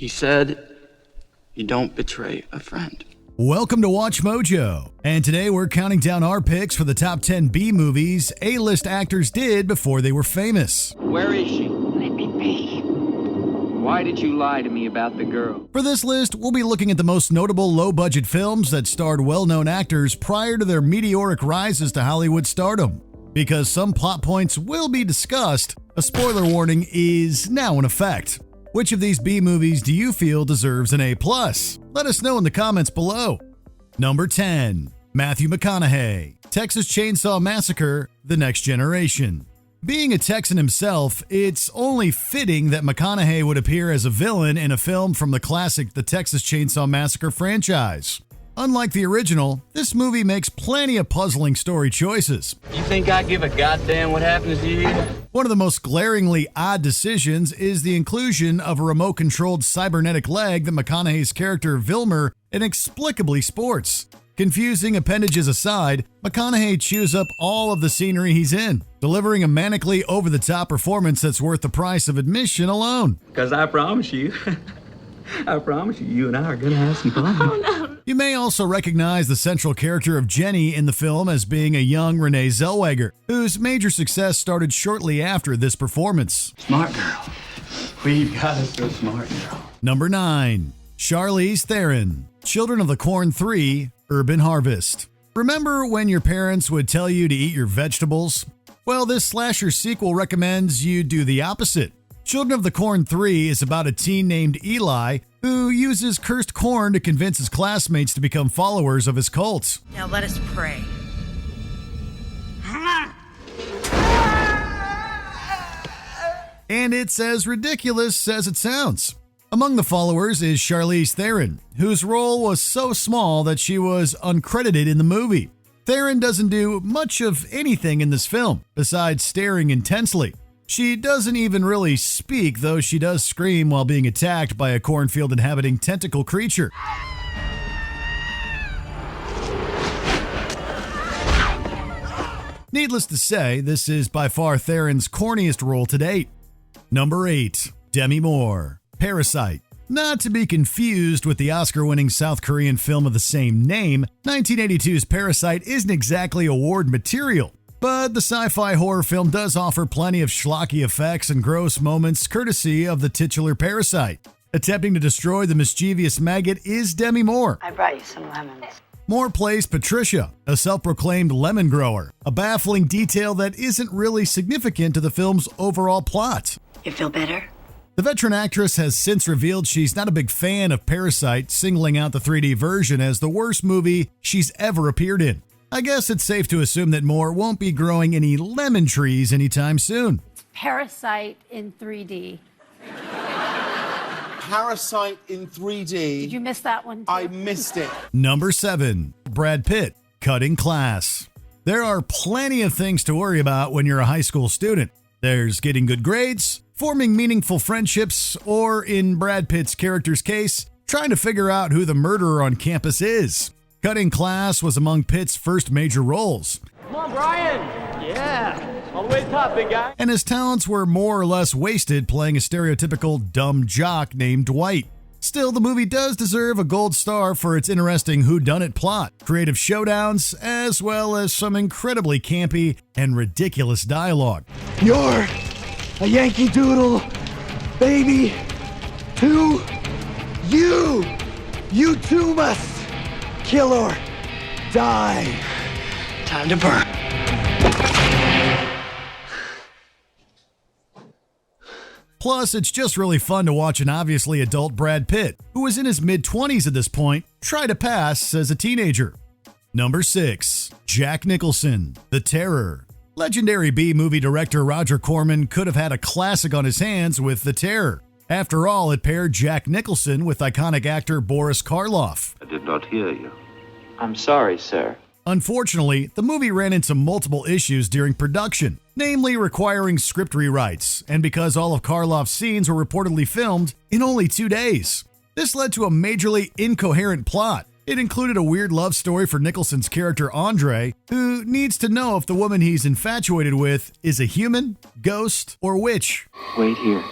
He said, you don't betray a friend. Welcome to Watch Mojo, and today we're counting down our picks for the top 10 B movies A-list actors did before they were famous. Where is she? Let me be. Why did you lie to me about the girl? For this list, we'll be looking at the most notable low-budget films that starred well-known actors prior to their meteoric rises to Hollywood stardom. Because some plot points will be discussed, a spoiler warning is now in effect. Which of these B movies do you feel deserves an A+? Let us know in the comments below. Number 10. Matthew McConaughey, Texas Chainsaw Massacre: The Next Generation. Being a Texan himself, it's only fitting that McConaughey would appear as a villain in a film from the classic The Texas Chainsaw Massacre franchise. Unlike the original, this movie makes plenty of puzzling story choices. You think I give a goddamn what happens to you? One of the most glaringly odd decisions is the inclusion of a remote-controlled cybernetic leg that McConaughey's character Vilmer inexplicably sports. Confusing appendages aside, McConaughey chews up all of the scenery he's in, delivering a manically over-the-top performance that's worth the price of admission alone. Because I promise you, you and I are gonna have some fun. Oh, no. You may also recognize the central character of Jenny in the film as being a young Renee Zellweger, whose major success started shortly after this performance. Smart girl. We've got us so smart, girl. Number 9. Charlize Theron, Children of the Corn 3, Urban Harvest. Remember when your parents would tell you to eat your vegetables? Well, this slasher sequel recommends you do the opposite. Children of the Corn 3 is about a teen named Eli who uses cursed corn to convince his classmates to become followers of his cult. Now let us pray. And it's as ridiculous as it sounds. Among the followers is Charlize Theron, whose role was so small that she was uncredited in the movie. Theron doesn't do much of anything in this film, besides staring intensely. She doesn't even really speak, though she does scream while being attacked by a cornfield-inhabiting tentacle creature. Needless to say, this is by far Theron's corniest role to date. Number 8. Demi Moore, Parasite. Not to be confused with the Oscar-winning South Korean film of the same name, 1982's Parasite isn't exactly award material. But the sci-fi horror film does offer plenty of schlocky effects and gross moments courtesy of the titular parasite. Attempting to destroy the mischievous maggot is Demi Moore. I brought you some lemons. Moore plays Patricia, a self-proclaimed lemon grower, a baffling detail that isn't really significant to the film's overall plot. You feel better? The veteran actress has since revealed she's not a big fan of Parasite, singling out the 3D version as the worst movie she's ever appeared in. I guess it's safe to assume that Moore won't be growing any lemon trees anytime soon. Parasite in 3D. Parasite in 3D. Did you miss that one too? I missed it. Number 7. Brad Pitt, Cutting Class. There are plenty of things to worry about when you're a high school student. There's getting good grades, forming meaningful friendships, or in Brad Pitt's character's case, trying to figure out who the murderer on campus is. Cutting Class was among Pitt's first major roles. Come on, Brian. Yeah, all the way to the top, big guy. And his talents were more or less wasted playing a stereotypical dumb jock named Dwight. Still, the movie does deserve a gold star for its interesting whodunit plot, creative showdowns, as well as some incredibly campy and ridiculous dialogue. You're a Yankee Doodle, baby, too. You too must kill or die. Time to burn. Plus, it's just really fun to watch an obviously adult Brad Pitt, who was in his mid-20s at this point, try to pass as a teenager. Number 6. Jack Nicholson, The Terror. Legendary B-movie director Roger Corman could have had a classic on his hands with The Terror. After all, it paired Jack Nicholson with iconic actor Boris Karloff. I did not hear you. I'm sorry, sir. Unfortunately, the movie ran into multiple issues during production, namely requiring script rewrites, and because all of Karloff's scenes were reportedly filmed in only 2 days. This led to a majorly incoherent plot. It included a weird love story for Nicholson's character Andre, who needs to know if the woman he's infatuated with is a human, ghost, or witch. Wait here.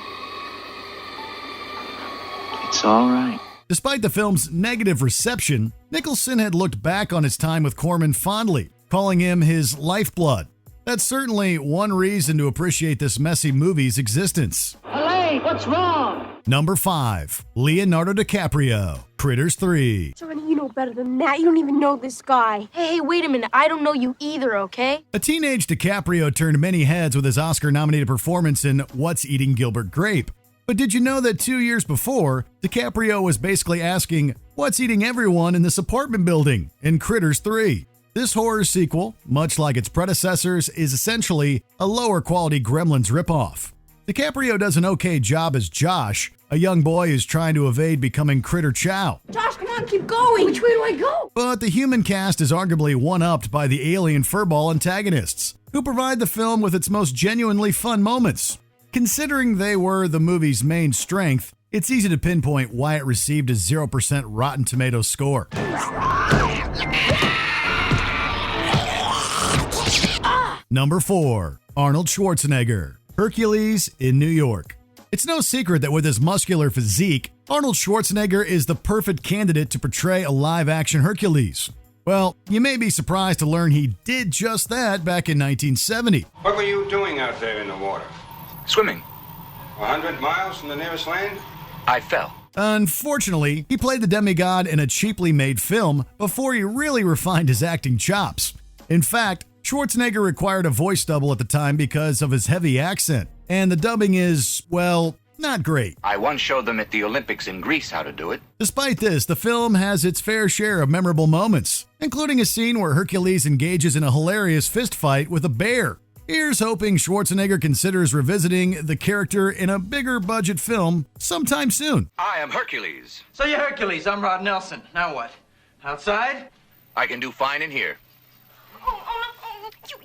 It's all right. Despite the film's negative reception, Nicholson had looked back on his time with Corman fondly, calling him his lifeblood. That's certainly one reason to appreciate this messy movie's existence. Elaine, what's wrong? Number 5. Leonardo DiCaprio, Critters 3. Johnny, you know better than that. You don't even know this guy. Hey, wait a minute. I don't know you either, okay? A teenage DiCaprio turned many heads with his Oscar-nominated performance in What's Eating Gilbert Grape. But did you know that 2 years before, DiCaprio was basically asking, what's eating everyone in this apartment building in Critters 3? This horror sequel, much like its predecessors, is essentially a lower-quality Gremlins ripoff. DiCaprio does an okay job as Josh, a young boy who's trying to evade becoming Critter Chow. Josh, come on, keep going. Which way do I go? But the human cast is arguably one-upped by the alien furball antagonists, who provide the film with its most genuinely fun moments. Considering they were the movie's main strength, it's easy to pinpoint why it received a 0% Rotten Tomatoes score. Number 4. Arnold Schwarzenegger, Hercules in New York. It's no secret that with his muscular physique, Arnold Schwarzenegger is the perfect candidate to portray a live-action Hercules. Well, you may be surprised to learn he did just that back in 1970. What were you doing out there in the water? Swimming. 100 miles from the nearest land? I fell. Unfortunately, he played the demigod in a cheaply made film before he really refined his acting chops. In fact, Schwarzenegger required a voice double at the time because of his heavy accent, and the dubbing is, well, not great. I once showed them at the Olympics in Greece how to do it. Despite this, the film has its fair share of memorable moments, including a scene where Hercules engages in a hilarious fistfight with a bear. Here's hoping Schwarzenegger considers revisiting the character in a bigger budget film sometime soon. I am Hercules. So you're Hercules, I'm Rod Nelson. Now what? Outside? I can do fine in here.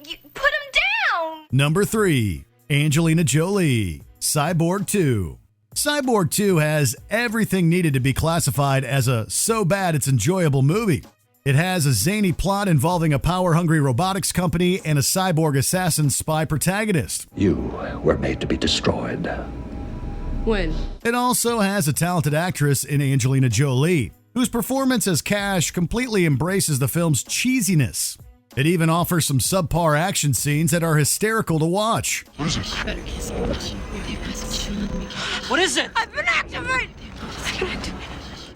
You put him down! Number 3. Angelina Jolie, Cyborg 2. Cyborg 2 has everything needed to be classified as a so bad it's enjoyable movie. It has a zany plot involving a power-hungry robotics company and a cyborg assassin spy protagonist. You were made to be destroyed. When? It also has a talented actress in Angelina Jolie, whose performance as Cash completely embraces the film's cheesiness. It even offers some subpar action scenes that are hysterical to watch. What is it? I've been activated!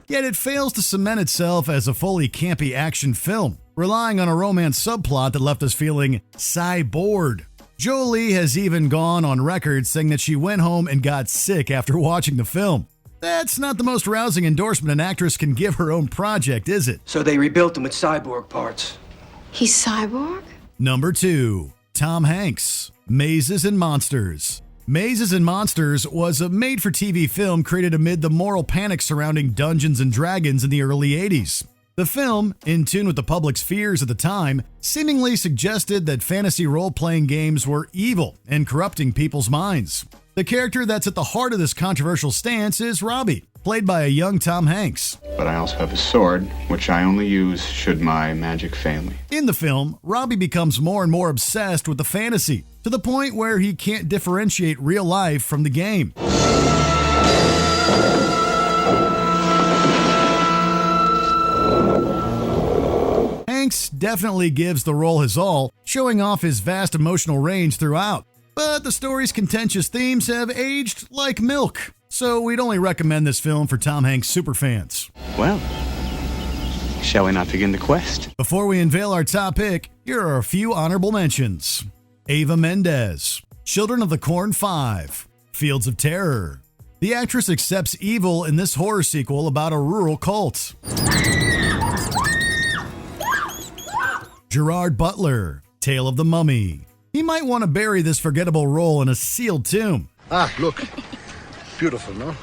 Yet it fails to cement itself as a fully campy action film, relying on a romance subplot that left us feeling cybored. Jolie has even gone on record saying that she went home and got sick after watching the film. That's not the most rousing endorsement an actress can give her own project, is it? So they rebuilt him with cyborg parts. He's cyborg? Number 2. Tom Hanks, Mazes and Monsters. Mazes and Monsters was a made-for-TV film created amid the moral panic surrounding Dungeons & Dragons in the early 80s. The film, in tune with the public's fears at the time, seemingly suggested that fantasy role-playing games were evil and corrupting people's minds. The character that's at the heart of this controversial stance is Robbie, played by a young Tom Hanks. But I also have a sword, which I only use should my magic fail me. In the film, Robbie becomes more and more obsessed with the fantasy, to the point where he can't differentiate real life from the game. Hanks definitely gives the role his all, showing off his vast emotional range throughout. But the story's contentious themes have aged like milk, so we'd only recommend this film for Tom Hanks superfans. Well, shall we not begin the quest? Before we unveil our top pick, here are a few honorable mentions. Eva Mendes, Children of the Corn 5, Fields of Terror. The actress accepts evil in this horror sequel about a rural cult. Gerard Butler, Tale of the Mummy. He might want to bury this forgettable role in a sealed tomb. Ah, look. Beautiful, no?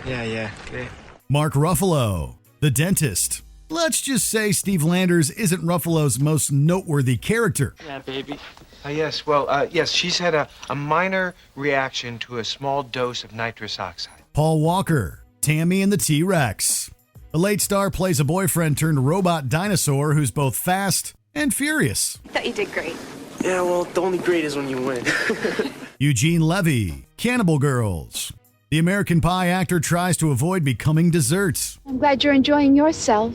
Yeah. Great. Mark Ruffalo, The Dentist. Let's just say Steve Landers isn't Ruffalo's most noteworthy character. Yeah, baby. Yes, she's had a minor reaction to a small dose of nitrous oxide. Paul Walker, Tammy and the T-Rex. The late star plays a boyfriend turned robot dinosaur who's both fast and furious. I thought you did great. Yeah, well, the only great is when you win. Eugene Levy, Cannibal Girls. The American Pie actor tries to avoid becoming dessert. I'm glad you're enjoying yourself.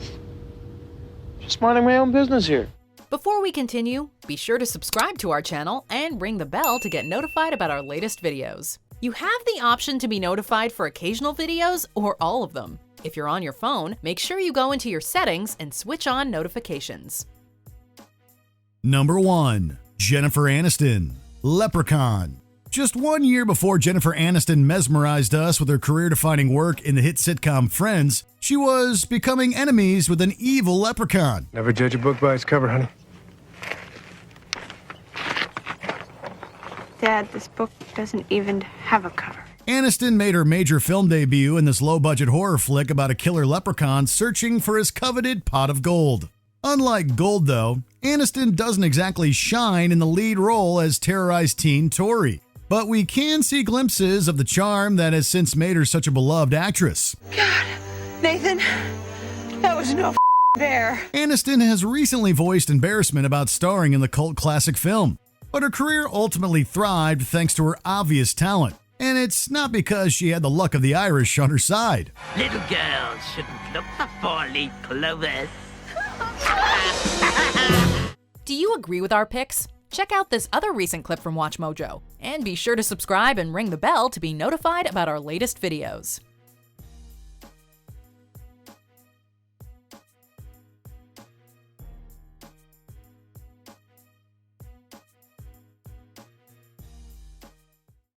Just minding my own business here. Before we continue, be sure to subscribe to our channel and ring the bell to get notified about our latest videos. You have the option to be notified for occasional videos or all of them. If you're on your phone, make sure you go into your settings and switch on notifications. Number 1. Jennifer Aniston, Leprechaun. Just 1 year before Jennifer Aniston mesmerized us with her career-defining work in the hit sitcom Friends, she was becoming enemies with an evil leprechaun. Never judge a book by its cover, honey. Dad, this book doesn't even have a cover. Aniston made her major film debut in this low-budget horror flick about a killer leprechaun searching for his coveted pot of gold. Unlike Gold, though, Aniston doesn't exactly shine in the lead role as terrorized teen Tori. But we can see glimpses of the charm that has since made her such a beloved actress. God, Nathan, that was no there. Aniston has recently voiced embarrassment about starring in the cult classic film, but her career ultimately thrived thanks to her obvious talent. And it's not because she had the luck of the Irish on her side. Little girls shouldn't look for four-leaf clovers. Do you agree with our picks? Check out this other recent clip from WatchMojo, and be sure to subscribe and ring the bell to be notified about our latest videos.